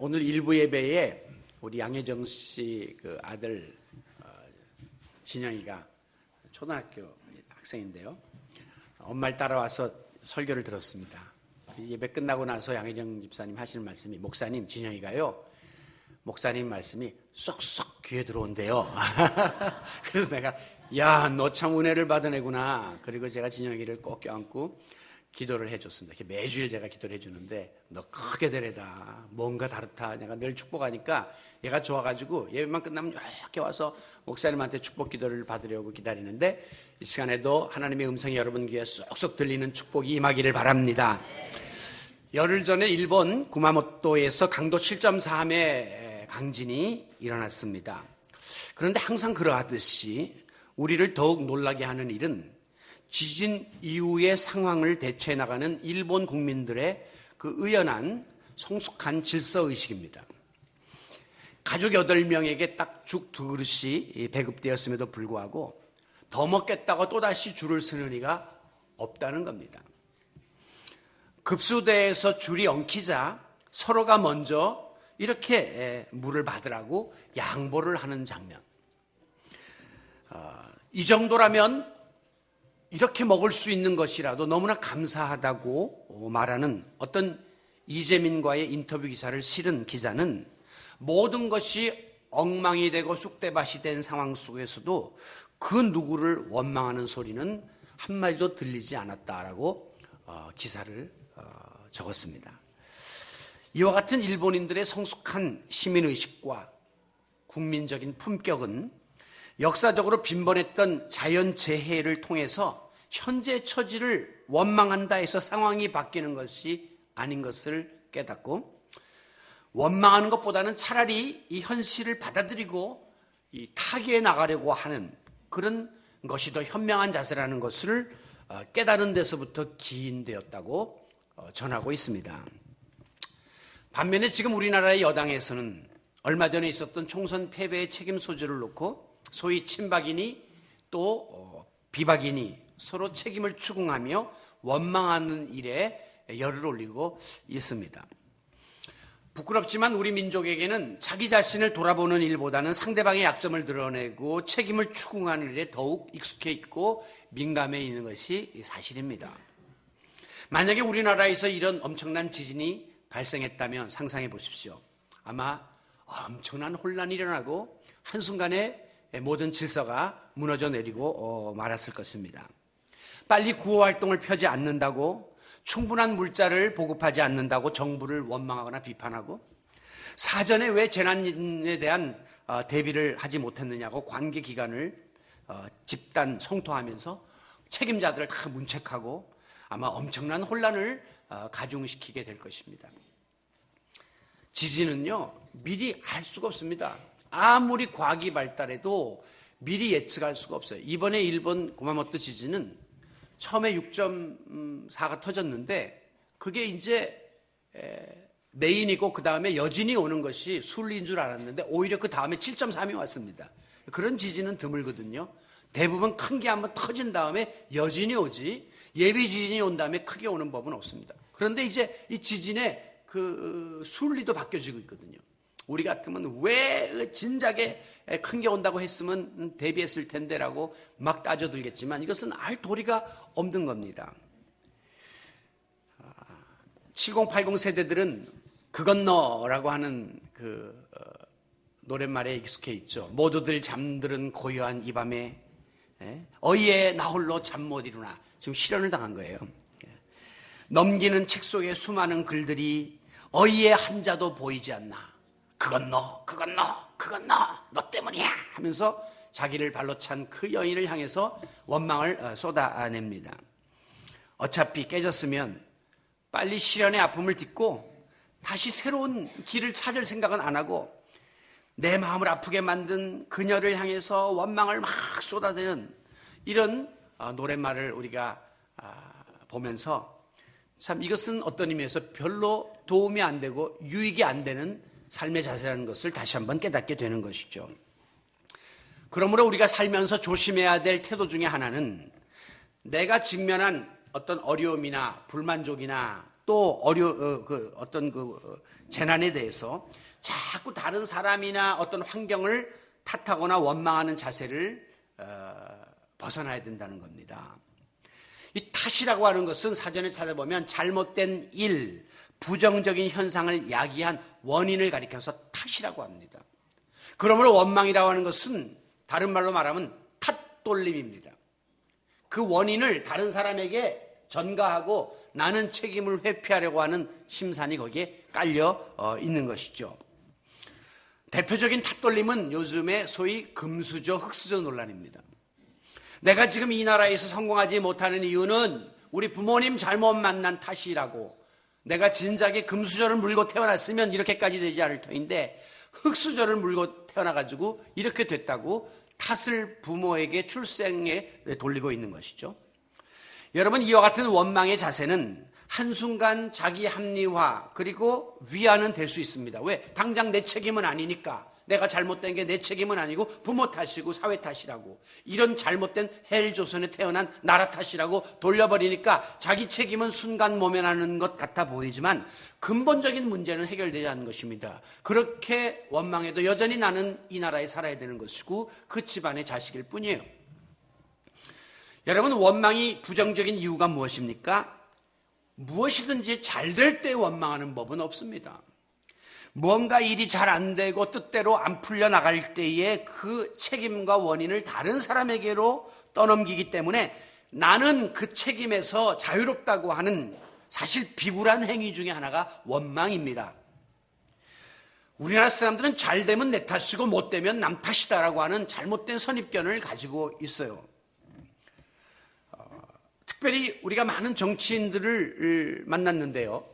오늘 일부 예배에 우리 양혜정 씨 그 아들 진영이가 초등학교 학생인데요. 엄마를 따라와서 설교를 들었습니다. 예배 끝나고 나서 양혜정 집사님 하시는 말씀이, 목사님, 진영이가요, 목사님 말씀이 쏙쏙 귀에 들어온대요. 그래서 내가, 야, 너 참 은혜를 받은 애구나. 그리고 제가 진영이를 꼭 껴안고 기도를 해줬습니다. 매주일 제가 기도를 해주는데, 너 크게 되래다. 뭔가 다르다. 내가 늘 축복하니까 얘가 좋아가지고 예배만 끝나면 이렇게 와서 목사님한테 축복 기도를 받으려고 기다리는데, 이 시간에도 하나님의 음성이 여러분 귀에 쏙쏙 들리는 축복이 임하기를 바랍니다. 열흘 전에 일본 구마모토에서 강도 7.3의 강진이 일어났습니다. 그런데 항상 그러하듯이 우리를 더욱 놀라게 하는 일은 지진 이후의 상황을 대처해 나가는 일본 국민들의 그 의연한 성숙한 질서의식입니다. 가족 8명에게 딱 죽 2그릇이 배급되었음에도 불구하고 더 먹겠다고 또다시 줄을 서는 이가 없다는 겁니다. 급수대에서 줄이 엉키자 서로가 먼저 이렇게 물을 받으라고 양보를 하는 장면. 이 정도라면 이렇게 먹을 수 있는 것이라도 너무나 감사하다고 말하는 어떤 이재민과의 인터뷰 기사를 실은 기자는 모든 것이 엉망이 되고 쑥대밭이 된 상황 속에서도 그 누구를 원망하는 소리는 한마디도 들리지 않았다라고 기사를 적었습니다. 이와 같은 일본인들의 성숙한 시민의식과 국민적인 품격은 역사적으로 빈번했던 자연재해를 통해서 현재 처지를 원망한다 해서 상황이 바뀌는 것이 아닌 것을 깨닫고, 원망하는 것보다는 차라리 이 현실을 받아들이고 이 타개해 나가려고 하는 그런 것이 더 현명한 자세라는 것을 깨달은 데서부터 기인되었다고 전하고 있습니다. 반면에 지금 우리나라의 여당에서는 얼마 전에 있었던 총선 패배의 책임 소재를 놓고 소위 친박이니 또 비박이니 서로 책임을 추궁하며 원망하는 일에 열을 올리고 있습니다. 부끄럽지만 우리 민족에게는 자기 자신을 돌아보는 일보다는 상대방의 약점을 드러내고 책임을 추궁하는 일에 더욱 익숙해 있고 민감해 있는 것이 사실입니다. 만약에 우리나라에서 이런 엄청난 지진이 발생했다면 상상해 보십시오. 아마 엄청난 혼란이 일어나고 한순간에 모든 질서가 무너져 내리고 말았을 것입니다. 빨리 구호활동을 펴지 않는다고, 충분한 물자를 보급하지 않는다고 정부를 원망하거나 비판하고, 사전에 왜 재난에 대한 대비를 하지 못했느냐고 관계기관을 집단 성토하면서 책임자들을 다 문책하고 아마 엄청난 혼란을 가중시키게 될 것입니다. 지진은요, 미리 알 수가 없습니다. 아무리 과학이 발달해도 미리 예측할 수가 없어요. 이번에 일본 구마모토 지진은 처음에 6.4가 터졌는데 그게 이제 메인이고 그 다음에 여진이 오는 것이 순리인 줄 알았는데 오히려 그 다음에 7.3이 왔습니다. 그런 지진은 드물거든요. 대부분 큰 게 한번 터진 다음에 여진이 오지, 예비 지진이 온 다음에 크게 오는 법은 없습니다. 그런데 이제 이 지진의 그 순리도 바뀌어지고 있거든요. 우리 같으면 왜 진작에 큰 게 온다고 했으면 대비했을 텐데라고 막 따져들겠지만 이것은 알 도리가 없는 겁니다. 7080 세대들은 그건 너라고 하는 그 노랫말에 익숙해 있죠. 모두들 잠들은 고요한 이 밤에 어이에 나 홀로 잠 못 이루나. 지금 실현을 당한 거예요. 넘기는 책 속에 수많은 글들이 어이에 한자도 보이지 않나. 그건 너 때문이야 하면서 자기를 발로 찬 그 여인을 향해서 원망을 쏟아냅니다. 어차피 깨졌으면 빨리 시련의 아픔을 딛고 다시 새로운 길을 찾을 생각은 안 하고 내 마음을 아프게 만든 그녀를 향해서 원망을 막 쏟아대는 이런 노랫말을 우리가 보면서 참 이것은 어떤 의미에서 별로 도움이 안 되고 유익이 안 되는 삶의 자세라는 것을 다시 한번 깨닫게 되는 것이죠. 그러므로 우리가 살면서 조심해야 될 태도 중에 하나는 내가 직면한 어떤 어려움이나 불만족이나 또 어떤 재난에 대해서 자꾸 다른 사람이나 어떤 환경을 탓하거나 원망하는 자세를 벗어나야 된다는 겁니다. 이 탓이라고 하는 것은 사전에 찾아보면 잘못된 일, 부정적인 현상을 야기한 원인을 가리켜서 탓이라고 합니다. 그러므로 원망이라고 하는 것은 다른 말로 말하면 탓돌림입니다. 그 원인을 다른 사람에게 전가하고 나는 책임을 회피하려고 하는 심산이 거기에 깔려 있는 것이죠. 대표적인 탓돌림은 요즘에 소위 금수저, 흙수저 논란입니다. 내가 지금 이 나라에서 성공하지 못하는 이유는 우리 부모님 잘못 만난 탓이라고, 내가 진작에 금수저를 물고 태어났으면 이렇게까지 되지 않을 터인데 흙수저를 물고 태어나가지고 이렇게 됐다고 탓을 부모에게 출생에 돌리고 있는 것이죠. 여러분, 이와 같은 원망의 자세는 한순간 자기 합리화 그리고 위안은 될 수 있습니다. 왜? 당장 내 책임은 아니니까, 내가 잘못된 게 내 책임은 아니고 부모 탓이고 사회 탓이라고, 이런 잘못된 헬조선에 태어난 나라 탓이라고 돌려버리니까 자기 책임은 순간 모면하는 것 같아 보이지만 근본적인 문제는 해결되지 않는 것입니다. 그렇게 원망해도 여전히 나는 이 나라에 살아야 되는 것이고 그 집안의 자식일 뿐이에요. 여러분, 원망이 부정적인 이유가 무엇입니까? 무엇이든지 잘 될 때 원망하는 법은 없습니다. 뭔가 일이 잘 안 되고 뜻대로 안 풀려나갈 때에 그 책임과 원인을 다른 사람에게로 떠넘기기 때문에 나는 그 책임에서 자유롭다고 하는 사실 비굴한 행위 중에 하나가 원망입니다. 우리나라 사람들은 잘 되면 내 탓이고 못 되면 남 탓이다라고 하는 잘못된 선입견을 가지고 있어요. 특별히 우리가 많은 정치인들을 만났는데요.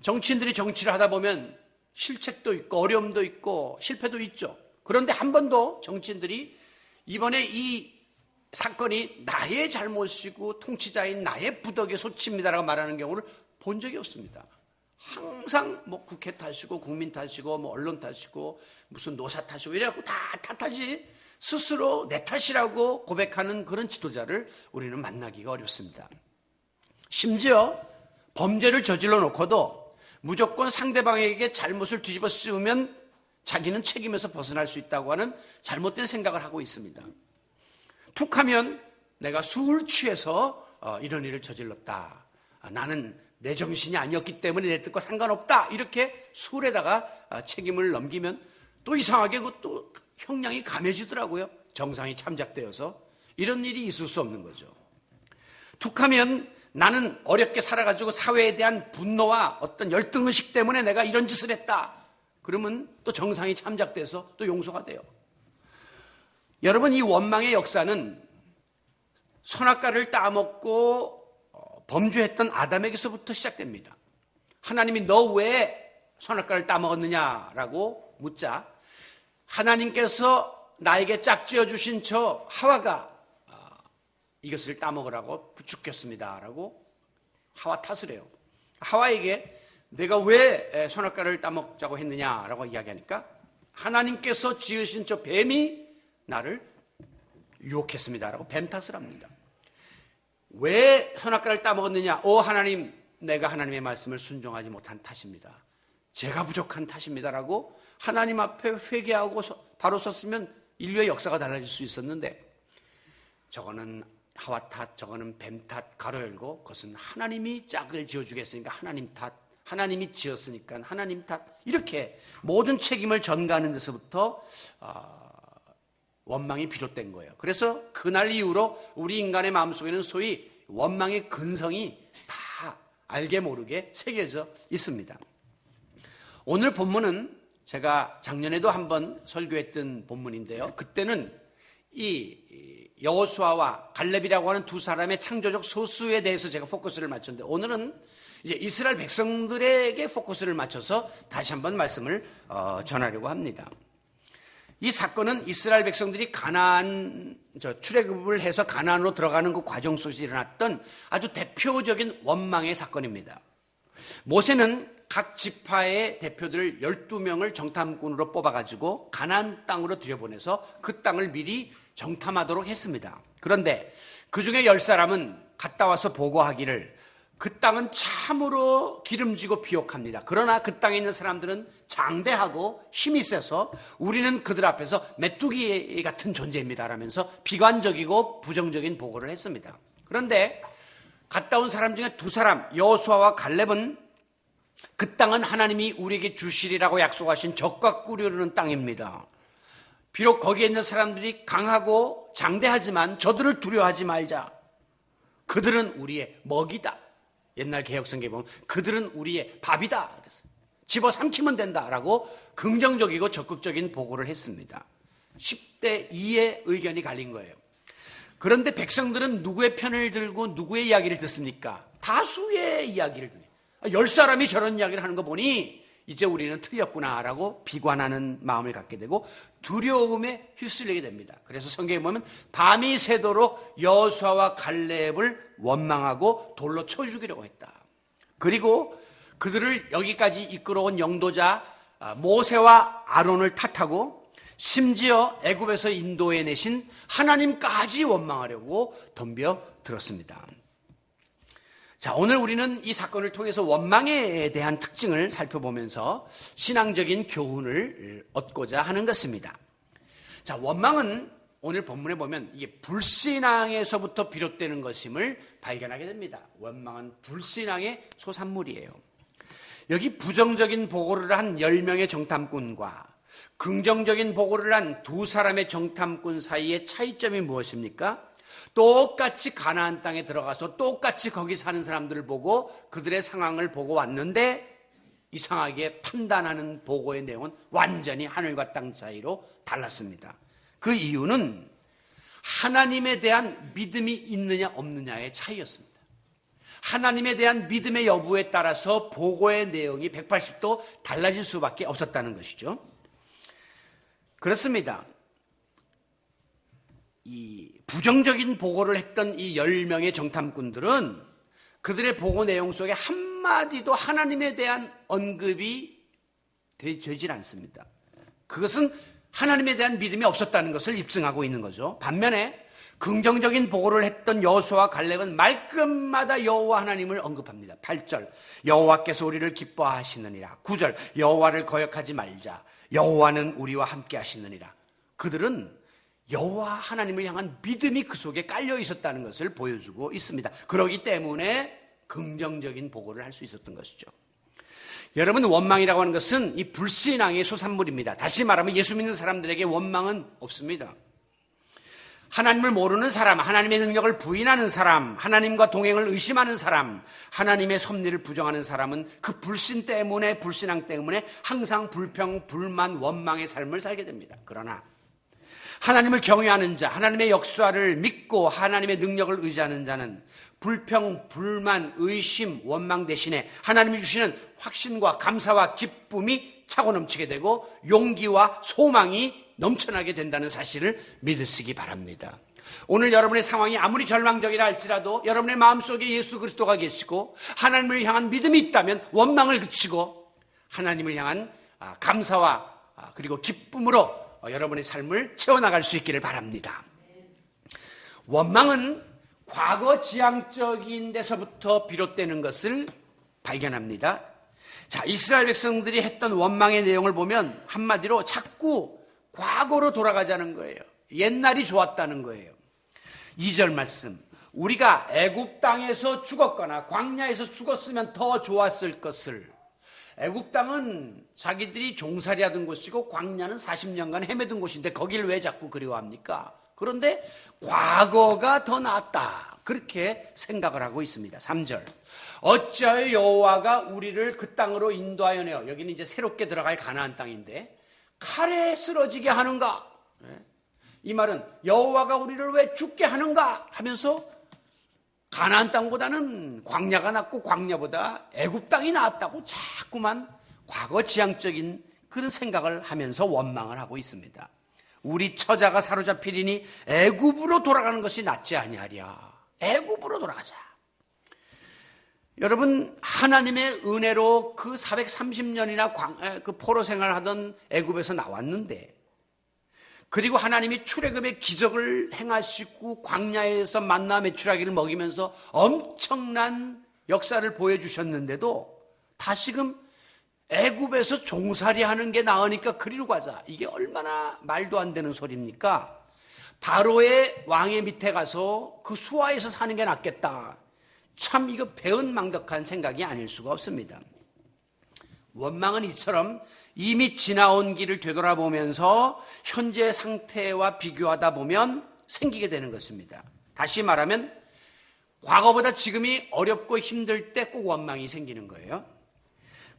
정치인들이 정치를 하다 보면 실책도 있고 어려움도 있고 실패도 있죠. 그런데 한 번도 정치인들이 이번에 이 사건이 나의 잘못이고 통치자인 나의 부덕의 소치입니다라고 말하는 경우를 본 적이 없습니다. 항상 국회 탓이고 국민 탓이고 언론 탓이고 무슨 노사 탓이고 이래갖고 다 탓하지, 스스로 내 탓이라고 고백하는 그런 지도자를 우리는 만나기가 어렵습니다. 심지어 범죄를 저질러 놓고도 무조건 상대방에게 잘못을 뒤집어 씌우면 자기는 책임에서 벗어날 수 있다고 하는 잘못된 생각을 하고 있습니다. 툭하면 내가 술 취해서 이런 일을 저질렀다, 나는 내 정신이 아니었기 때문에 내 뜻과 상관없다, 이렇게 술에다가 책임을 넘기면 또 이상하게 그것도 형량이 감해지더라고요. 정상이 참작되어서. 이런 일이 있을 수 없는 거죠. 툭하면 나는 어렵게 살아가지고 사회에 대한 분노와 어떤 열등의식 때문에 내가 이런 짓을 했다, 그러면 또 정상이 참작돼서 또 용서가 돼요. 여러분, 이 원망의 역사는 선악과를 따먹고 범죄했던 아담에게서부터 시작됩니다. 하나님이 너 왜 선악과를 따먹었느냐라고 묻자 하나님께서 나에게 짝지어 주신 저 하와가 이것을 따먹으라고 부추겼습니다 라고 하와 탓을 해요. 하와에게 내가 왜 선악과를 따먹자고 했느냐라고 이야기하니까 하나님께서 지으신 저 뱀이 나를 유혹했습니다 라고 뱀 탓을 합니다. 왜 선악과를 따먹었느냐? 오 하나님, 내가 하나님의 말씀을 순종하지 못한 탓입니다. 제가 부족한 탓입니다라고 하나님 앞에 회개하고 바로 섰으면 인류의 역사가 달라질 수 있었는데, 저거는 하와 탓, 저거는 뱀 탓, 가로 열고 그것은 하나님이 짝을 지어주겠으니까 하나님 탓, 하나님이 지었으니까 하나님 탓, 이렇게 모든 책임을 전가하는 데서부터 원망이 비롯된 거예요. 그래서 그날 이후로 우리 인간의 마음속에는 소위 원망의 근성이 다 알게 모르게 새겨져 있습니다. 오늘 본문은 제가 작년에도 한번 설교했던 본문인데요. 그때는 이 여호수아와 갈렙이라고 하는 두 사람의 창조적 소수에 대해서 제가 포커스를 맞췄는데, 오늘은 이제 이스라엘 백성들에게 포커스를 맞춰서 다시 한번 말씀을 전하려고 합니다. 이 사건은 이스라엘 백성들이 출애굽을 해서 가나안으로 들어가는 그 과정 속에서 일어났던 아주 대표적인 원망의 사건입니다. 모세는 각 지파의 대표들 12명을 정탐꾼으로 뽑아가지고 가나안 땅으로 들여보내서 그 땅을 미리 정탐하도록 했습니다. 그런데 그 중에 10사람은 갔다 와서 보고하기를 그 땅은 참으로 기름지고 비옥합니다. 그러나 그 땅에 있는 사람들은 장대하고 힘이 세서 우리는 그들 앞에서 메뚜기 같은 존재입니다 라면서 비관적이고 부정적인 보고를 했습니다. 그런데 갔다 온 사람 중에 두 사람, 여호수아와 갈렙은 그 땅은 하나님이 우리에게 주시리라고 약속하신 적과 꿀이 흐르는 땅입니다. 비록 거기에 있는 사람들이 강하고 장대하지만 저들을 두려워하지 말자. 그들은 우리의 먹이다. 옛날 개혁성경에 보면 그들은 우리의 밥이다. 그래서 집어삼키면 된다라고 긍정적이고 적극적인 보고를 했습니다. 10대 2의 의견이 갈린 거예요. 그런데 백성들은 누구의 편을 들고 누구의 이야기를 듣습니까? 다수의 이야기를 듣습니다. 10사람이 저런 이야기를 하는 거 보니 이제 우리는 틀렸구나라고 비관하는 마음을 갖게 되고 두려움에 휩쓸리게 됩니다. 그래서 성경에 보면 밤이 새도록 여호수아와 갈렙을 원망하고 돌로 쳐 죽이려고 했다. 그리고 그들을 여기까지 이끌어온 영도자 모세와 아론을 탓하고 심지어 애굽에서 인도해내신 하나님까지 원망하려고 덤벼들었습니다. 자, 오늘 우리는 이 사건을 통해서 원망에 대한 특징을 살펴보면서 신앙적인 교훈을 얻고자 하는 것입니다. 자, 원망은 오늘 본문에 보면 이게 불신앙에서부터 비롯되는 것임을 발견하게 됩니다. 원망은 불신앙의 소산물이에요. 여기 부정적인 보고를 한 10명의 정탐꾼과 긍정적인 보고를 한 두 사람의 정탐꾼 사이의 차이점이 무엇입니까? 똑같이 가나안 땅에 들어가서 똑같이 거기 사는 사람들을 보고 그들의 상황을 보고 왔는데 이상하게 판단하는 보고의 내용은 완전히 하늘과 땅 사이로 달랐습니다. 그 이유는 하나님에 대한 믿음이 있느냐 없느냐의 차이였습니다. 하나님에 대한 믿음의 여부에 따라서 보고의 내용이 180도 달라질 수밖에 없었다는 것이죠. 그렇습니다. 이 부정적인 보고를 했던 이 10명의 정탐꾼들은 그들의 보고 내용 속에 한마디도 하나님에 대한 언급이 되질 않습니다. 그것은 하나님에 대한 믿음이 없었다는 것을 입증하고 있는 거죠. 반면에 긍정적인 보고를 했던 여호수아와 갈렙은 말끝마다 여호와 하나님을 언급합니다. 8절 여호와께서 우리를 기뻐하시느니라. 9절 여호와를 거역하지 말자. 여호와는 우리와 함께 하시느니라. 그들은 여호와 하나님을 향한 믿음이 그 속에 깔려 있었다는 것을 보여주고 있습니다. 그렇기 때문에 긍정적인 보고를 할 수 있었던 것이죠. 여러분, 원망이라고 하는 것은 이 불신앙의 소산물입니다. 다시 말하면 예수 믿는 사람들에게 원망은 없습니다. 하나님을 모르는 사람, 하나님의 능력을 부인하는 사람, 하나님과 동행을 의심하는 사람, 하나님의 섭리를 부정하는 사람은 그 불신 때문에, 불신앙 때문에 항상 불평, 불만, 원망의 삶을 살게 됩니다. 그러나 하나님을 경외하는 자, 하나님의 역사를 믿고 하나님의 능력을 의지하는 자는 불평, 불만, 의심, 원망 대신에 하나님이 주시는 확신과 감사와 기쁨이 차고 넘치게 되고 용기와 소망이 넘쳐나게 된다는 사실을 믿으시기 바랍니다. 오늘 여러분의 상황이 아무리 절망적이라 할지라도 여러분의 마음속에 예수 그리스도가 계시고 하나님을 향한 믿음이 있다면 원망을 그치고 하나님을 향한 감사와 그리고 기쁨으로 여러분의 삶을 채워나갈 수 있기를 바랍니다. 원망은 과거 지향적인 데서부터 비롯되는 것을 발견합니다. 자, 이스라엘 백성들이 했던 원망의 내용을 보면 한마디로 자꾸 과거로 돌아가자는 거예요. 옛날이 좋았다는 거예요. 2절 말씀, 우리가 애굽 땅에서 죽었거나 광야에서 죽었으면 더 좋았을 것을. 애굽 땅은 자기들이 종살이 하던 곳이고 광야는 40년간 헤매던 곳인데 거길 왜 자꾸 그리워합니까? 그런데 과거가 더 낫다, 그렇게 생각을 하고 있습니다. 3절, 어찌하여 여호와가 우리를 그 땅으로 인도하여 내어, 여기는 이제 새롭게 들어갈 가나안 땅인데 칼에 쓰러지게 하는가? 이 말은 여호와가 우리를 왜 죽게 하는가 하면서 가나안 땅보다는 광야가 낫고 광야보다 애굽 땅이 나았다고 자꾸만 과거 지향적인 그런 생각을 하면서 원망을 하고 있습니다. 우리 처자가 사로잡히리니 애굽으로 돌아가는 것이 낫지 아니하랴. 애굽으로 돌아가자. 여러분, 하나님의 은혜로 그 430년이나 그 포로 생활을 하던 애굽에서 나왔는데, 그리고 하나님이 출애굽의 기적을 행하시고 광야에서 만나 메추라기를 먹이면서 엄청난 역사를 보여주셨는데도 다시금 애굽에서 종살이 하는 게 나으니까 그리로 가자. 이게 얼마나 말도 안 되는 소리입니까? 바로의 왕의 밑에 가서 그 수하에서 사는 게 낫겠다. 참 이거 배은망덕한 생각이 아닐 수가 없습니다. 원망은 이처럼 이미 지나온 길을 되돌아보면서 현재 상태와 비교하다 보면 생기게 되는 것입니다. 다시 말하면 과거보다 지금이 어렵고 힘들 때 꼭 원망이 생기는 거예요.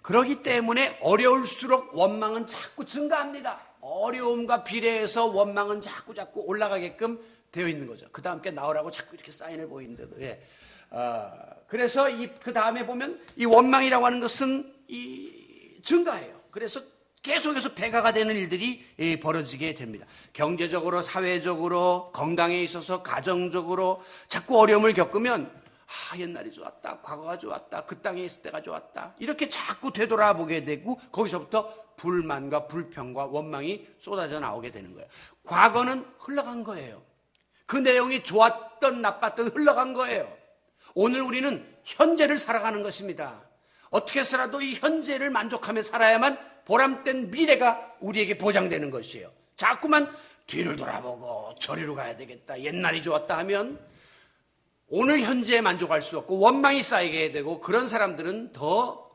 그렇기 때문에 어려울수록 원망은 자꾸 증가합니다. 어려움과 비례해서 원망은 자꾸 올라가게끔 되어 있는 거죠. 그 다음 게 나오라고 자꾸 이렇게 사인을 보이는데도. 그래서 그 다음에 보면 이 원망이라고 하는 것은 증가해요. 그래서 계속해서 배가가 되는 일들이 벌어지게 됩니다. 경제적으로, 사회적으로, 건강에 있어서, 가정적으로 자꾸 어려움을 겪으면 옛날이 좋았다, 과거가 좋았다, 그 땅에 있을 때가 좋았다, 이렇게 자꾸 되돌아보게 되고 거기서부터 불만과 불평과 원망이 쏟아져 나오게 되는 거예요. 과거는 흘러간 거예요. 그 내용이 좋았던 나빴던 흘러간 거예요. 오늘 우리는 현재를 살아가는 것입니다. 어떻게 해서라도 이 현재를 만족하며 살아야만 보람된 미래가 우리에게 보장되는 것이에요. 자꾸만 뒤를 돌아보고 저리로 가야 되겠다, 옛날이 좋았다 하면 오늘 현재에 만족할 수 없고 원망이 쌓이게 되고, 그런 사람들은 더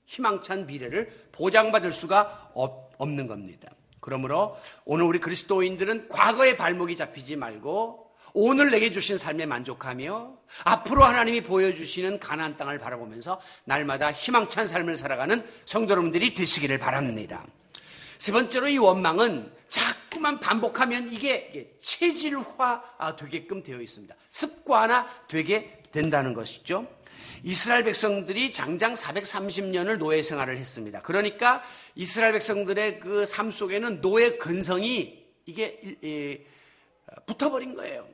희망찬 미래를 보장받을 수가 없는 겁니다. 그러므로 오늘 우리 그리스도인들은 과거의 발목이 잡히지 말고 오늘 내게 주신 삶에 만족하며 앞으로 하나님이 보여주시는 가나안 땅을 바라보면서 날마다 희망찬 삶을 살아가는 성도 여러분들이 되시기를 바랍니다. 세 번째로, 이 원망은 자꾸만 반복하면 이게 체질화 되게끔 되어 있습니다. 습관화 되게 된다는 것이죠. 이스라엘 백성들이 장장 430년을 노예 생활을 했습니다. 그러니까 이스라엘 백성들의 그 삶 속에는 노예 근성이 이게 붙어버린 거예요.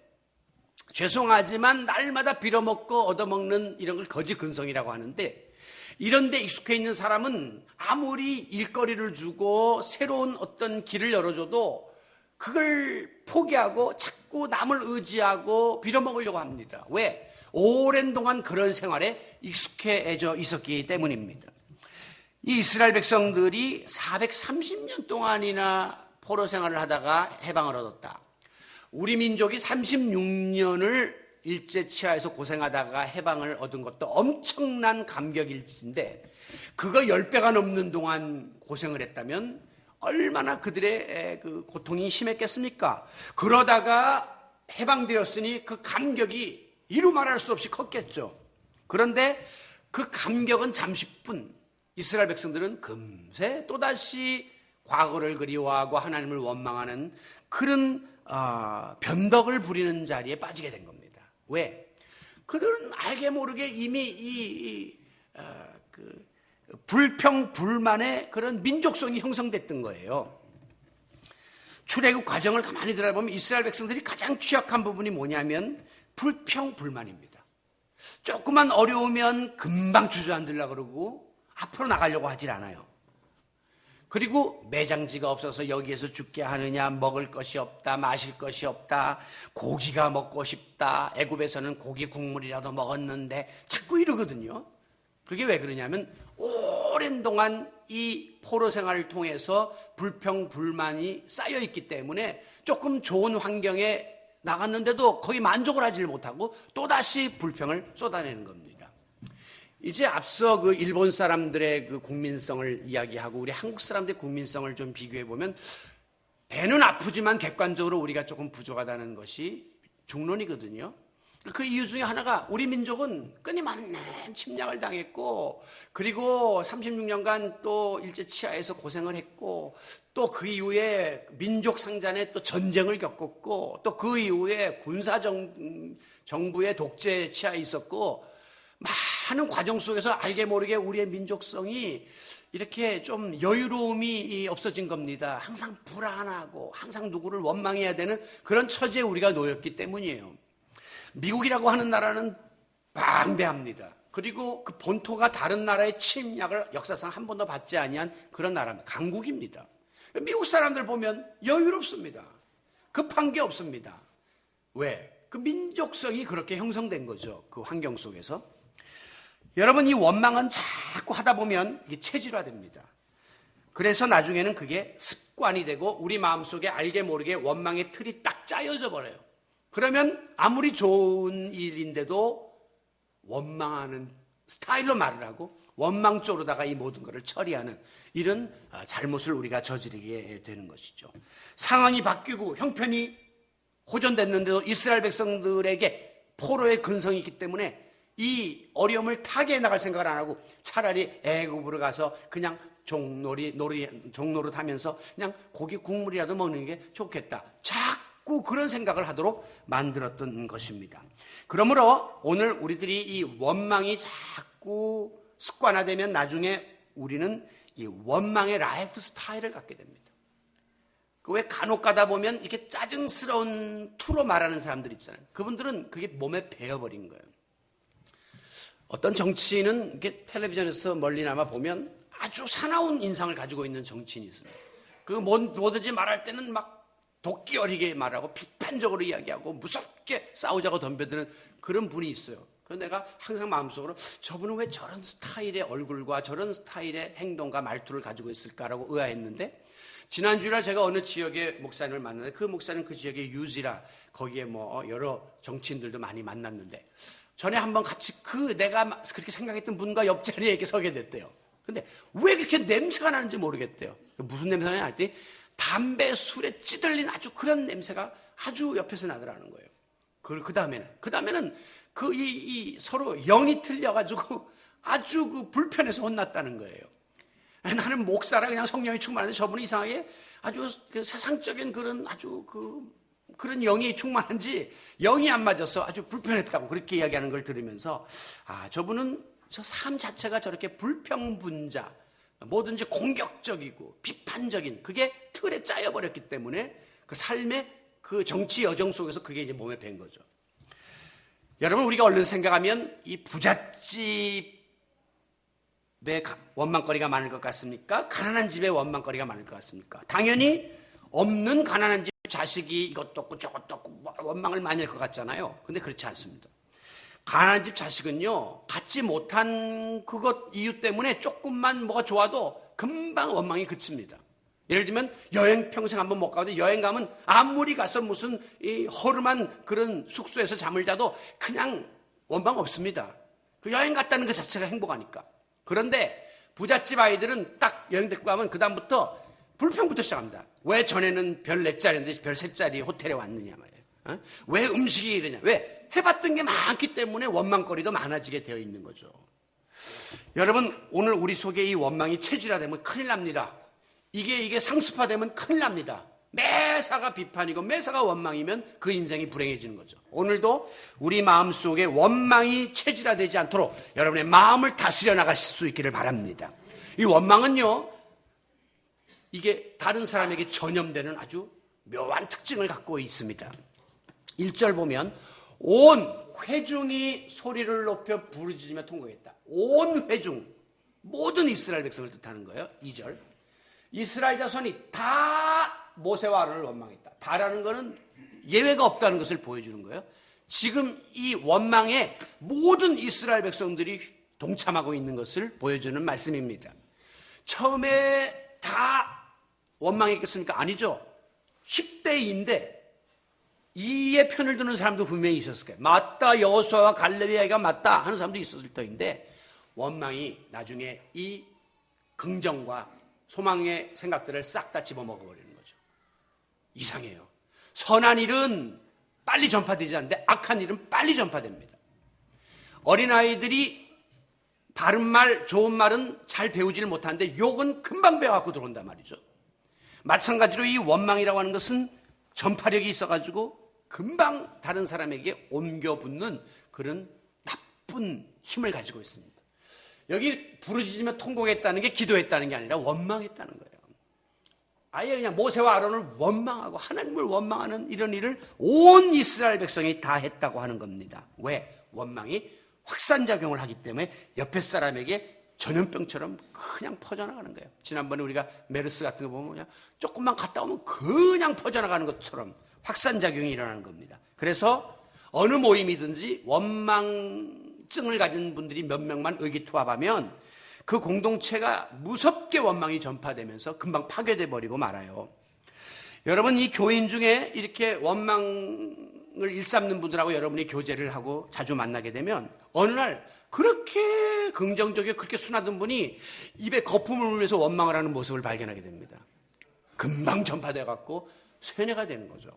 죄송하지만 날마다 빌어먹고 얻어먹는 이런 걸 거지 근성이라고 하는데, 이런 데 익숙해 있는 사람은 아무리 일거리를 주고 새로운 어떤 길을 열어줘도 그걸 포기하고 자꾸 남을 의지하고 빌어먹으려고 합니다. 왜? 오랜 동안 그런 생활에 익숙해져 있었기 때문입니다. 이 이스라엘 백성들이 430년 동안이나 포로 생활을 하다가 해방을 얻었다. 우리 민족이 36년을 일제치하에서 고생하다가 해방을 얻은 것도 엄청난 감격일지인데, 그거 10배가 넘는 동안 고생을 했다면 얼마나 그들의 그 고통이 심했겠습니까? 그러다가 해방되었으니 그 감격이 이루 말할 수 없이 컸겠죠. 그런데 그 감격은 잠시뿐. 이스라엘 백성들은 금세 또다시 과거를 그리워하고 하나님을 원망하는 그런 변덕을 부리는 자리에 빠지게 된 겁니다. 왜? 그들은 알게 모르게 이미 그 불평, 불만의 그런 민족성이 형성됐던 거예요. 출애굽 과정을 가만히 들어보면 이스라엘 백성들이 가장 취약한 부분이 뭐냐면 불평, 불만입니다. 조금만 어려우면 금방 주저앉으려고 그러고 앞으로 나가려고 하질 않아요. 그리고 매장지가 없어서 여기에서 죽게 하느냐, 먹을 것이 없다, 마실 것이 없다, 고기가 먹고 싶다, 애굽에서는 고기 국물이라도 먹었는데 자꾸 이러거든요. 그게 왜 그러냐면 오랜 동안 이 포로 생활을 통해서 불평, 불만이 쌓여있기 때문에 조금 좋은 환경에 나갔는데도 거기 만족을 하지 못하고 또다시 불평을 쏟아내는 겁니다. 이제 앞서 그 일본 사람들의 그 국민성을 이야기하고 우리 한국 사람들의 국민성을 좀 비교해 보면, 배는 아프지만 객관적으로 우리가 조금 부족하다는 것이 중론이거든요. 그 이유 중에 하나가 우리 민족은 끊임없는 침략을 당했고, 그리고 36년간 또 일제치하에서 고생을 했고, 또 그 이후에 민족 상잔에 또 전쟁을 겪었고, 또 그 이후에 군사정부의 독재 치하에 있었고, 많은 과정 속에서 알게 모르게 우리의 민족성이 이렇게 좀 여유로움이 없어진 겁니다. 항상 불안하고 항상 누구를 원망해야 되는 그런 처지에 우리가 놓였기 때문이에요. 미국이라고 하는 나라는 방대합니다. 그리고 그 본토가 다른 나라의 침략을 역사상 한 번도 받지 아니한 그런 나라입니다. 강국입니다. 미국 사람들 보면 여유롭습니다. 급한 게 없습니다. 왜? 그 민족성이 그렇게 형성된 거죠. 그 환경 속에서. 여러분, 이 원망은 자꾸 하다 보면 이게 체질화됩니다. 그래서 나중에는 그게 습관이 되고 우리 마음속에 알게 모르게 원망의 틀이 딱 짜여져 버려요. 그러면 아무리 좋은 일인데도 원망하는 스타일로 말을 하고 원망 쪽으로다가 이 모든 것을 처리하는 이런 잘못을 우리가 저지르게 되는 것이죠. 상황이 바뀌고 형편이 호전됐는데도 이스라엘 백성들에게 포로의 근성이 있기 때문에 이 어려움을 타개해 나갈 생각을 안 하고 차라리 애굽으로 가서 그냥 종노릇 하면서 그냥 고기 국물이라도 먹는 게 좋겠다. 자꾸 그런 생각을 하도록 만들었던 것입니다. 그러므로 오늘 우리들이 이 원망이 자꾸 습관화되면 나중에 우리는 이 원망의 라이프 스타일을 갖게 됩니다. 왜 간혹 가다 보면 이렇게 짜증스러운 투로 말하는 사람들 있잖아요. 그분들은 그게 몸에 배어버린 거예요. 어떤 정치인은 이렇게 텔레비전에서 멀리나마 보면 아주 사나운 인상을 가지고 있는 정치인이 있습니다. 그 뭐든지 말할 때는 막 도끼 어리게 말하고 비판적으로 이야기하고 무섭게 싸우자고 덤벼드는 그런 분이 있어요. 그래서 내가 항상 마음속으로 저분은 왜 저런 스타일의 얼굴과 저런 스타일의 행동과 말투를 가지고 있을까라고 의아했는데, 지난주에 제가 어느 지역의 목사님을 만났는데 그 목사님 그 지역의 유지라 거기에 뭐 여러 정치인들도 많이 만났는데 전에 한번 같이 내가 그렇게 생각했던 분과 옆자리에 이렇게 서게 됐대요. 근데 왜 그렇게 냄새가 나는지 모르겠대요. 무슨 냄새가 나냐 했더니 담배, 술에 찌들린 아주 그런 냄새가 아주 옆에서 나더라는 거예요. 그 다음에는 서로 영이 틀려가지고 아주 불편해서 혼났다는 거예요. 나는 목사라 그냥 성령이 충만한데 저분이 이상하게 아주 세상적인 그런 영이 충만한지 영이 안 맞아서 아주 불편했다고 그렇게 이야기하는 걸 들으면서 저분은 저 삶 자체가 저렇게 불평분자, 뭐든지 공격적이고 비판적인 그게 틀에 짜여버렸기 때문에 그 삶의 그 정치 여정 속에서 그게 이제 몸에 밴 거죠. 여러분, 우리가 얼른 생각하면 이 부잣집에 원망거리가 많을 것 같습니까? 가난한 집에 원망거리가 많을 것 같습니까? 당연히 없는 가난한 집 자식이 이것도 없고 저것도 없고 원망을 많이 할 것 같잖아요. 근데 그렇지 않습니다. 가난한 집 자식은요, 받지 못한 그것 이유 때문에 조금만 뭐가 좋아도 금방 원망이 그칩니다. 예를 들면 여행 평생 한번 못 가는데 여행 가면 아무리 가서 무슨 이 허름한 그런 숙소에서 잠을 자도 그냥 원망 없습니다. 그 여행 갔다는 것 자체가 행복하니까. 그런데 부잣집 아이들은 딱 여행 데리고 가면 그 다음부터 불평부터 시작합니다. 왜 전에는 별 4짜리인데 별 3짜리 호텔에 왔느냐 말이에요. 왜 음식이 이러냐. 왜? 해봤던 게 많기 때문에 원망거리도 많아지게 되어 있는 거죠. 여러분, 오늘 우리 속에 이 원망이 체질화되면 큰일 납니다. 이게 상습화되면 큰일 납니다. 매사가 비판이고 매사가 원망이면 그 인생이 불행해지는 거죠. 오늘도 우리 마음속에 원망이 체질화되지 않도록 여러분의 마음을 다스려 나가실 수 있기를 바랍니다. 이 원망은요, 이게 다른 사람에게 전염되는 아주 묘한 특징을 갖고 있습니다. 1절 보면 온 회중이 소리를 높여 부르짖으며 통곡했다. 온 회중, 모든 이스라엘 백성을 뜻하는 거예요. 2절 이스라엘 자손이 다 모세와 아론을 원망했다. 다라는 것은 예외가 없다는 것을 보여주는 거예요. 지금 이 원망에 모든 이스라엘 백성들이 동참하고 있는 것을 보여주는 말씀입니다. 처음에 다 원망했겠습니까? 아니죠. 10대2인데 이의 편을 드는 사람도 분명히 있었을 거예요. 맞다, 여호수아와 갈렙이가 맞다 하는 사람도 있었을 터인데 원망이 나중에 이 긍정과 소망의 생각들을 싹 다 집어먹어버리는 거죠. 이상해요. 선한 일은 빨리 전파되지 않는데 악한 일은 빨리 전파됩니다. 어린아이들이 바른 말, 좋은 말은 잘 배우지를 못하는데 욕은 금방 배워갖고 들어온단 말이죠. 마찬가지로 이 원망이라고 하는 것은 전파력이 있어가지고 금방 다른 사람에게 옮겨붙는 그런 나쁜 힘을 가지고 있습니다. 여기 부르짖으며 통곡했다는 게 기도했다는 게 아니라 원망했다는 거예요. 아예 그냥 모세와 아론을 원망하고 하나님을 원망하는 이런 일을 온 이스라엘 백성이 다 했다고 하는 겁니다. 왜? 원망이 확산작용을 하기 때문에 옆에 사람에게 전염병처럼 그냥 퍼져나가는 거예요. 지난번에 우리가 메르스 같은 거 보면 그냥 조금만 갔다 오면 그냥 퍼져나가는 것처럼 확산작용이 일어나는 겁니다. 그래서 어느 모임이든지 원망 특징을 가진 분들이 몇 명만 의기투합하면 그 공동체가 무섭게 원망이 전파되면서 금방 파괴돼 버리고 말아요. 여러분, 이 교인 중에 이렇게 원망을 일삼는 분들하고 여러분이 교제를 하고 자주 만나게 되면 어느 날 그렇게 긍정적이고 그렇게 순하던 분이 입에 거품을 물면서 원망을 하는 모습을 발견하게 됩니다. 금방 전파돼 갖고 쇠뇌가 되는 거죠.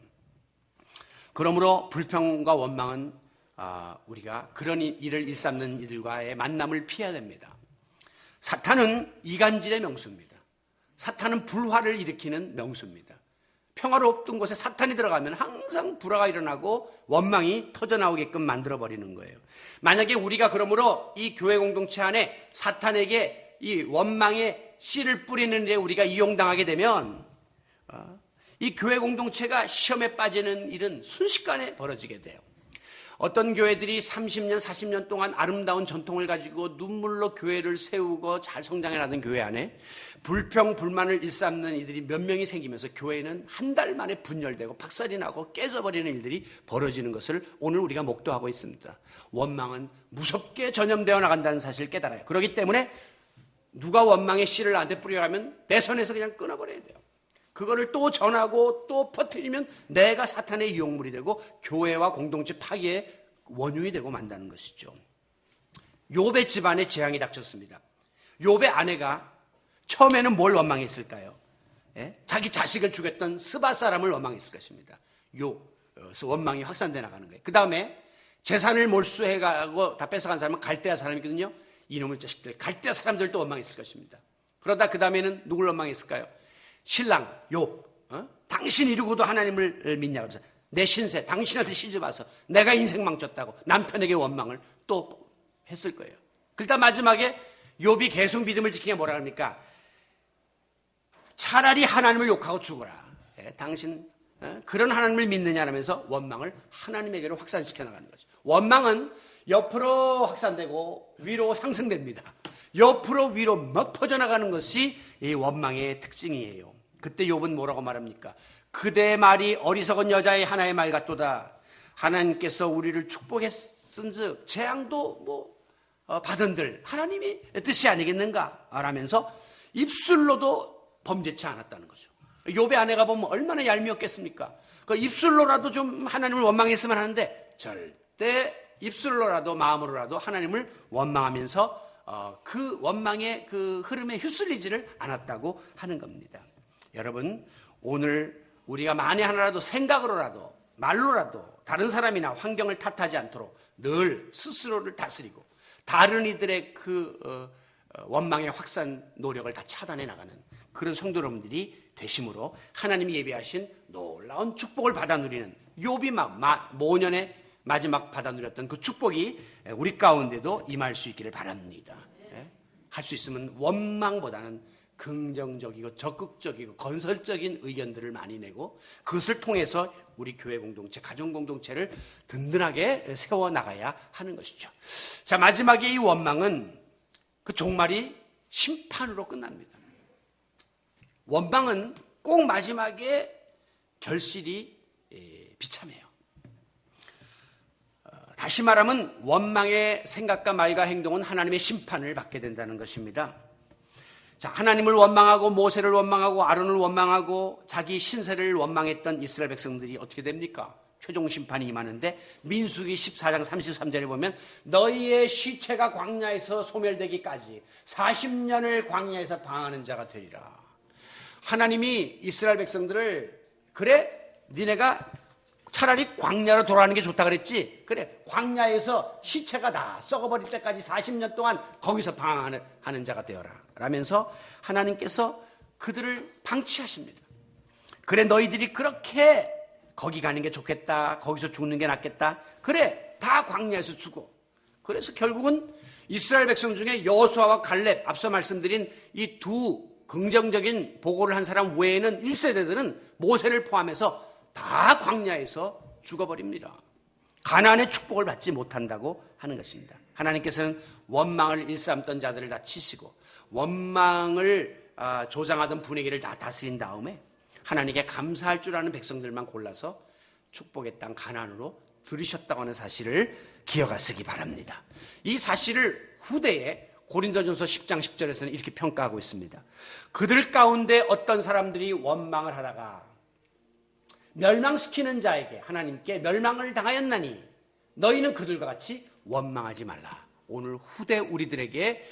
그러므로 불평과 원망은 우리가 그런 일을 일삼는 이들과의 만남을 피해야 됩니다. 사탄은 이간질의 명수입니다. 사탄은 불화를 일으키는 명수입니다. 평화롭던 곳에 사탄이 들어가면 항상 불화가 일어나고 원망이 터져나오게끔 만들어버리는 거예요. 만약에 우리가 그러므로 이 교회 공동체 안에 사탄에게 이 원망의 씨를 뿌리는 일에 우리가 이용당하게 되면 이 교회 공동체가 시험에 빠지는 일은 순식간에 벌어지게 돼요. 어떤 교회들이 30년, 40년 동안 아름다운 전통을 가지고 눈물로 교회를 세우고 잘 성장해나던 교회 안에 불평, 불만을 일삼는 이들이 몇 명이 생기면서 교회는 한 달 만에 분열되고 박살이 나고 깨져버리는 일들이 벌어지는 것을 오늘 우리가 목도하고 있습니다. 원망은 무섭게 전염되어 나간다는 사실을 깨달아요. 그렇기 때문에 누가 원망의 씨를 나한테 뿌려가면 내 손에서 그냥 끊어버려야 돼요. 그거를 또 전하고 또 퍼뜨리면 내가 사탄의 유혹물이 되고 교회와 공동체 파괴의 원흉이 되고 만다는 것이죠. 욥의 집안에 재앙이 닥쳤습니다. 욥의 아내가 처음에는 뭘 원망했을까요? 자기 자식을 죽였던 스바 사람을 원망했을 것입니다. 그래서 원망이 확산돼 나가는 거예요. 그 다음에 재산을 몰수해가고 다 뺏어간 사람은 갈대아 사람이거든요. 이놈의 자식들, 갈대아 사람들도 원망했을 것입니다. 그러다 그 다음에는 누굴 원망했을까요? 신랑 욥, 당신 이루고도 하나님을 믿냐 그래서 내 신세, 당신한테 시집와서 내가 인생 망쳤다고 남편에게 원망을 또 했을 거예요. 그러다 마지막에 욥이 계속 믿음을 지키냐 뭐라 합니까? 차라리 하나님을 욕하고 죽어라. 당신 그런 하나님을 믿느냐라면서 원망을 하나님에게로 확산시켜 나가는 거죠. 원망은 옆으로 확산되고 위로 상승됩니다. 옆으로 위로 막 퍼져나가는 것이 이 원망의 특징이에요. 그때 욥은 뭐라고 말합니까? 그대의 말이 어리석은 여자의 하나의 말 같도다. 하나님께서 우리를 축복했은즉 재앙도 받은들 하나님이 뜻이 아니겠는가? 라면서 입술로도 범죄치 않았다는 거죠. 욥의 아내가 보면 얼마나 얄미웠겠습니까? 그 입술로라도 좀 하나님을 원망했으면 하는데 절대 입술로라도 마음으로라도 하나님을 원망하면서 그 원망의 그 흐름에 휩쓸리지를 않았다고 하는 겁니다. 여러분, 오늘 우리가 만에 하나라도 생각으로라도 말로라도 다른 사람이나 환경을 탓하지 않도록 늘 스스로를 다스리고 다른 이들의 그 원망의 확산 노력을 다 차단해 나가는 그런 성도 여러분들이 되심으로 하나님이 예비하신 놀라운 축복을 받아 누리는 욥이 모년에 마지막 받아 누렸던 그 축복이 우리 가운데도 임할 수 있기를 바랍니다. 할 수 있으면 원망보다는 긍정적이고 적극적이고 건설적인 의견들을 많이 내고 그것을 통해서 우리 교회 공동체, 가정 공동체를 든든하게 세워나가야 하는 것이죠. 자, 마지막에 이 원망은 그 종말이 심판으로 끝납니다. 원망은 꼭 마지막에 결실이 비참해요. 다시 말하면 원망의 생각과 말과 행동은 하나님의 심판을 받게 된다는 것입니다. 자, 하나님을 원망하고 모세를 원망하고 아론을 원망하고 자기 신세를 원망했던 이스라엘 백성들이 어떻게 됩니까? 최종 심판이 임하는데 민수기 14장 33절에 보면 너희의 시체가 광야에서 소멸되기까지 40년을 광야에서 방황하는 자가 되리라. 하나님이 이스라엘 백성들을 그래 니네가 차라리 광야로 돌아가는 게 좋다 그랬지. 그래 광야에서 시체가 다 썩어버릴 때까지 40년 동안 거기서 방황하는 자가 되어라 라면서 하나님께서 그들을 방치하십니다. 그래 너희들이 그렇게 거기 가는 게 좋겠다, 거기서 죽는 게 낫겠다, 그래 다 광야에서 죽어. 그래서 결국은 이스라엘 백성 중에 여호수아와 갈렙, 앞서 말씀드린 이 두 긍정적인 보고를 한 사람 외에는 1세대들은 모세를 포함해서 다 광야에서 죽어버립니다. 가나안의 축복을 받지 못한다고 하는 것입니다. 하나님께서는 원망을 일삼던 자들을 다 치시고 원망을 조장하던 분위기를 다 다스린 다음에 하나님께 감사할 줄 아는 백성들만 골라서 축복의 땅 가나안으로 들이셨다고 하는 사실을 기억하시기 바랍니다. 이 사실을 후대에 고린도전서 10장 10절에서는 이렇게 평가하고 있습니다. 그들 가운데 어떤 사람들이 원망을 하다가 멸망시키는 자에게 하나님께 멸망을 당하였나니 너희는 그들과 같이 원망하지 말라. 오늘 후대 우리들에게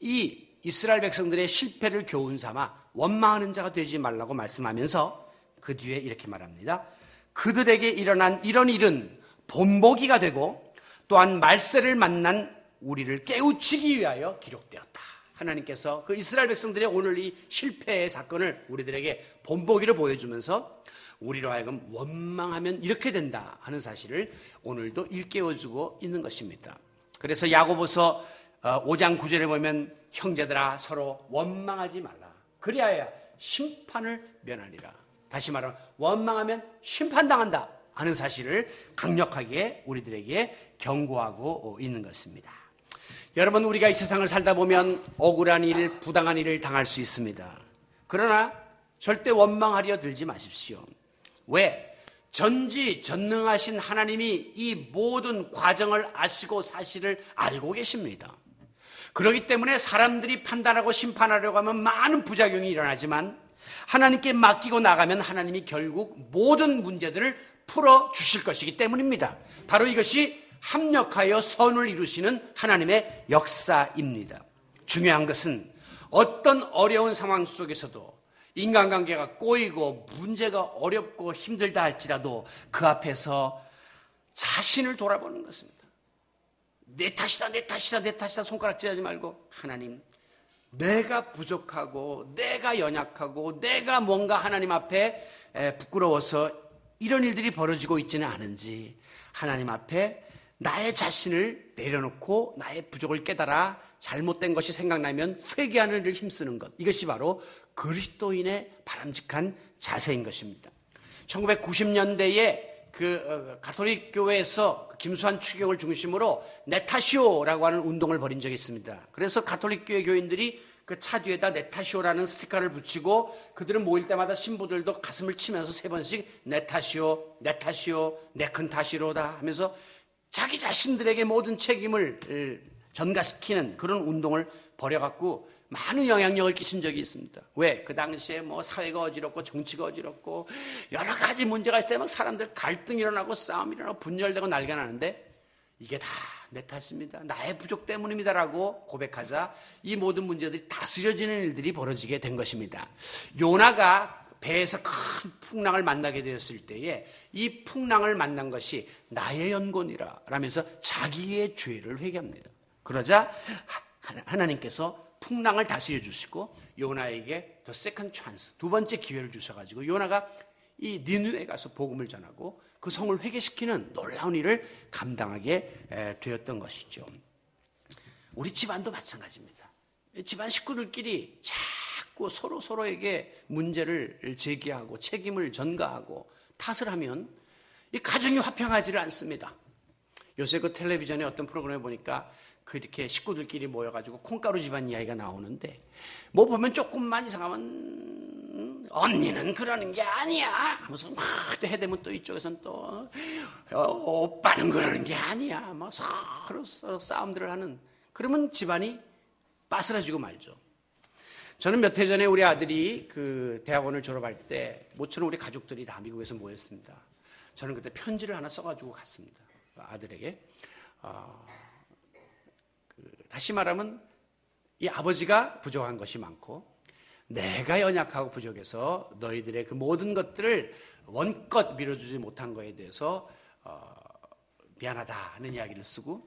이 이스라엘 백성들의 실패를 교훈 삼아 원망하는 자가 되지 말라고 말씀하면서 그 뒤에 이렇게 말합니다. 그들에게 일어난 이런 일은 본보기가 되고 또한 말세를 만난 우리를 깨우치기 위하여 기록되었다. 하나님께서 그 이스라엘 백성들의 오늘 이 실패의 사건을 우리들에게 본보기로 보여주면서 우리로 하여금 원망하면 이렇게 된다 하는 사실을 오늘도 일깨워주고 있는 것입니다. 그래서 야고보서 5장 9절에 보면 형제들아 서로 원망하지 말라. 그리하여 심판을 면하리라. 다시 말하면 원망하면 심판당한다 하는 사실을 강력하게 우리들에게 경고하고 있는 것입니다. 여러분, 우리가 이 세상을 살다 보면 억울한 일, 부당한 일을 당할 수 있습니다. 그러나 절대 원망하려 들지 마십시오. 왜? 전지전능하신 하나님이 이 모든 과정을 아시고 사실을 알고 계십니다. 그렇기 때문에 사람들이 판단하고 심판하려고 하면 많은 부작용이 일어나지만 하나님께 맡기고 나가면 하나님이 결국 모든 문제들을 풀어주실 것이기 때문입니다. 바로 이것이 합력하여 선을 이루시는 하나님의 역사입니다. 중요한 것은 어떤 어려운 상황 속에서도 인간관계가 꼬이고 문제가 어렵고 힘들다 할지라도 그 앞에서 자신을 돌아보는 것입니다. 내 탓이다, 내 탓이다, 내 탓이다 손가락질하지 말고 하나님, 내가 부족하고 내가 연약하고 내가 뭔가 하나님 앞에 부끄러워서 이런 일들이 벌어지고 있지는 않은지 하나님 앞에 나의 자신을 내려놓고 나의 부족을 깨달아 잘못된 것이 생각나면 회개하는 일을 힘쓰는 것, 이것이 바로 그리스도인의 바람직한 자세인 것입니다. 1990년대에 가톨릭 교회에서 김수환 추경을 중심으로 네타시오라고 하는 운동을 벌인 적이 있습니다. 그래서 가톨릭 교회 교인들이 그 차 뒤에다 네타시오라는 스티커를 붙이고 그들은 모일 때마다 신부들도 가슴을 치면서 3번씩 네타시오, 네타시오, 내 큰 탓이로다 하면서 자기 자신들에게 모든 책임을 전가시키는 그런 운동을 벌여갖고 많은 영향력을 끼친 적이 있습니다. 왜? 그 당시에 뭐 사회가 어지럽고 정치가 어지럽고 여러 가지 문제가 있을 때 막 사람들 갈등이 일어나고 싸움이 일어나고 분열되고 난리가 나는데 이게 다 내 탓입니다. 나의 부족 때문입니다라고 고백하자 이 모든 문제들이 다스려지는 일들이 벌어지게 된 것입니다. 요나가 배에서 큰 풍랑을 만나게 되었을 때에 이 풍랑을 만난 것이 나의 연곤이라 라면서 자기의 죄를 회개합니다. 그러자 하나님께서 풍랑을 다스려 주시고 요나에게 더 세컨드 찬스, 두 번째 기회를 주셔가지고 요나가 이 니느웨에 가서 복음을 전하고 그 성을 회개시키는 놀라운 일을 감당하게 되었던 것이죠. 우리 집안도 마찬가지입니다. 집안 식구들끼리 자꾸 서로에게 문제를 제기하고 책임을 전가하고 탓을 하면 이 가정이 화평하지를 않습니다. 요새 그 텔레비전에 어떤 프로그램에 보니까 그렇게 식구들끼리 모여가지고 콩가루 집안 이야기가 나오는데 뭐 보면 조금만 이상하면 언니는 그러는 게 아니야 하면서 막 또 해대면 또 이쪽에서는 또 오빠는 그러는 게 아니야 막 서로 싸움들을 하는, 그러면 집안이 빠스라지고 말죠. 저는 몇 해 전에 우리 아들이 그 대학원을 졸업할 때 모처럼 우리 가족들이 다 미국에서 모였습니다. 저는 그때 편지를 하나 써가지고 갔습니다. 아들에게. 다시 말하면 이 아버지가 부족한 것이 많고 내가 연약하고 부족해서 너희들의 그 모든 것들을 원껏 밀어주지 못한 것에 대해서 미안하다 하는 이야기를 쓰고,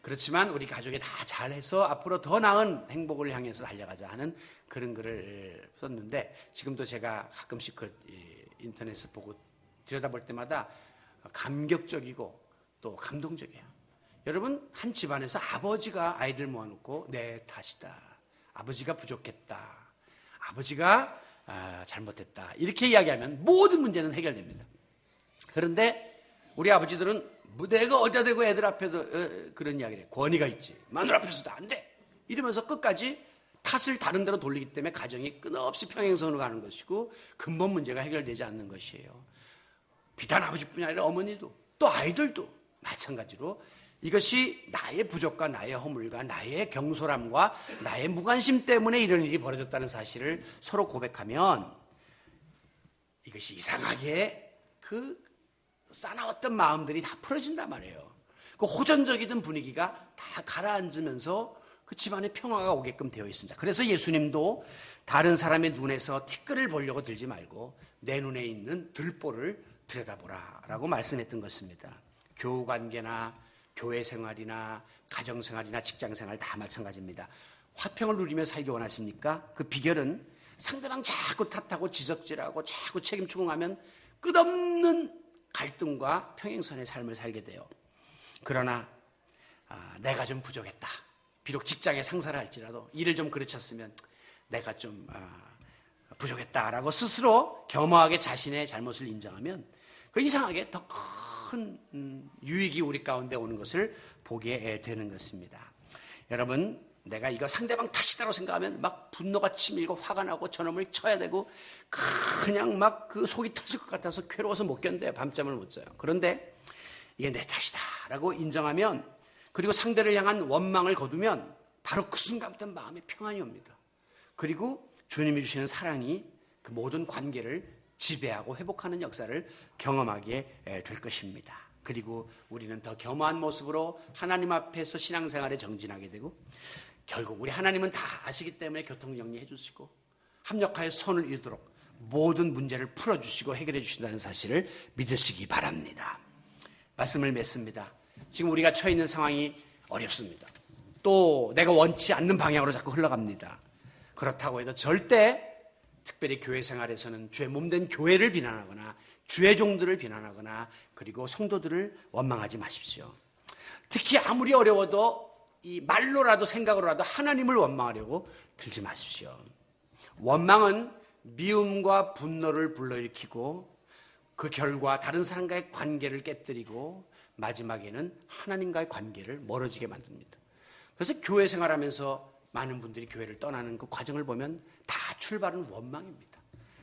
그렇지만 우리 가족이 다 잘해서 앞으로 더 나은 행복을 향해서 달려가자 하는 그런 글을 썼는데, 지금도 제가 가끔씩 그 인터넷을 보고 들여다볼 때마다 감격적이고 또 감동적이에요. 여러분, 한 집안에서 아버지가 아이들 모아놓고 내 탓이다, 아버지가 부족했다, 아버지가 잘못했다 이렇게 이야기하면 모든 문제는 해결됩니다. 그런데 우리 아버지들은 뭐 내가 어디다 대고 애들 앞에서 그런 이야기를 해. 권위가 있지, 마누라 앞에서도 안 돼 이러면서 끝까지 탓을 다른 데로 돌리기 때문에 가정이 끊임없이 평행선으로 가는 것이고 근본 문제가 해결되지 않는 것이에요. 비단 아버지뿐이 아니라 어머니도 또 아이들도 마찬가지로 이것이 나의 부족과 나의 허물과 나의 경솔함과 나의 무관심 때문에 이런 일이 벌어졌다는 사실을 서로 고백하면 이것이 이상하게 그 싸나웠던 마음들이 다 풀어진단 말이에요. 그 호전적이던 분위기가 다 가라앉으면서 그 집안에 평화가 오게끔 되어 있습니다. 그래서 예수님도 다른 사람의 눈에서 티끌을 보려고 들지 말고 내 눈에 있는 들보를 들여다보라라고 말씀했던 것입니다. 교우 관계나 교회 생활이나 가정 생활이나 직장 생활 다 마찬가지입니다. 화평을 누리며 살기 원하십니까? 그 비결은 상대방 자꾸 탓하고 지적질하고 자꾸 책임 추궁하면 끝없는 갈등과 평행선의 삶을 살게 돼요. 그러나 내가 좀 부족했다. 비록 직장에 상사를 할지라도 일을 좀 그르쳤으면 내가 좀 부족했다라고 스스로 겸허하게 자신의 잘못을 인정하면 그 이상하게 더 큰 유익이 우리 가운데 오는 것을 보게 되는 것입니다. 여러분, 내가 이거 상대방 탓이다라고 생각하면 막 분노가 치밀고 화가 나고 저놈을 쳐야 되고 그냥 막 그 속이 터질 것 같아서 괴로워서 못 견뎌요. 밤잠을 못 자요. 그런데 이게 내 탓이다라고 인정하면, 그리고 상대를 향한 원망을 거두면 바로 그 순간부터 마음에 평안이 옵니다. 그리고 주님이 주시는 사랑이 그 모든 관계를 지배하고 회복하는 역사를 경험하게 될 것입니다. 그리고 우리는 더 겸허한 모습으로 하나님 앞에서 신앙생활에 정진하게 되고, 결국 우리 하나님은 다 아시기 때문에 교통정리해 주시고 합력하여 손을 이루도록 모든 문제를 풀어주시고 해결해 주신다는 사실을 믿으시기 바랍니다. 말씀을 맺습니다. 지금 우리가 처해 있는 상황이 어렵습니다. 또 내가 원치 않는 방향으로 자꾸 흘러갑니다. 그렇다고 해도 절대 특별히 교회 생활에서는 주의 몸된 교회를 비난하거나 주의 종들을 비난하거나 그리고 성도들을 원망하지 마십시오. 특히 아무리 어려워도 이 말로라도 생각으로라도 하나님을 원망하려고 들지 마십시오. 원망은 미움과 분노를 불러일으키고 그 결과 다른 사람과의 관계를 깨뜨리고 마지막에는 하나님과의 관계를 멀어지게 만듭니다. 그래서 교회 생활하면서 많은 분들이 교회를 떠나는 그 과정을 보면 다 출발은 원망입니다.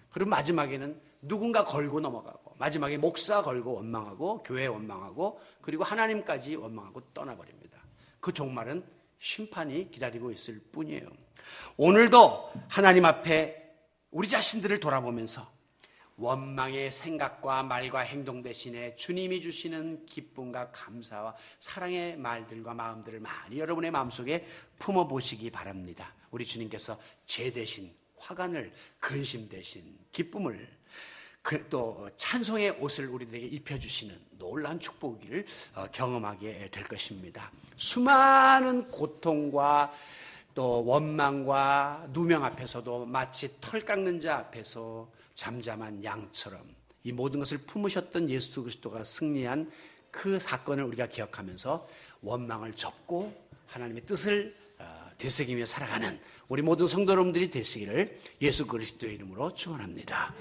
그리고 마지막에는 누군가 걸고 넘어가고 마지막에 목사 걸고 원망하고 교회 원망하고 그리고 하나님까지 원망하고 떠나버립니다. 그 종말은 심판이 기다리고 있을 뿐이에요. 오늘도 하나님 앞에 우리 자신들을 돌아보면서 원망의 생각과 말과 행동 대신에 주님이 주시는 기쁨과 감사와 사랑의 말들과 마음들을 많이 여러분의 마음속에 품어보시기 바랍니다. 우리 주님께서 죄 대신 화관을, 근심 대신 기쁨을, 또 찬송의 옷을 우리들에게 입혀주시는 놀라운 축복을 경험하게 될 것입니다. 수많은 고통과 또 원망과 누명 앞에서도 마치 털 깎는 자 앞에서 잠잠한 양처럼 이 모든 것을 품으셨던 예수 그리스도가 승리한 그 사건을 우리가 기억하면서 원망을 접고 하나님의 뜻을 되새기며 살아가는 우리 모든 성도 여러분들이 되시기를 예수 그리스도의 이름으로 축원합니다.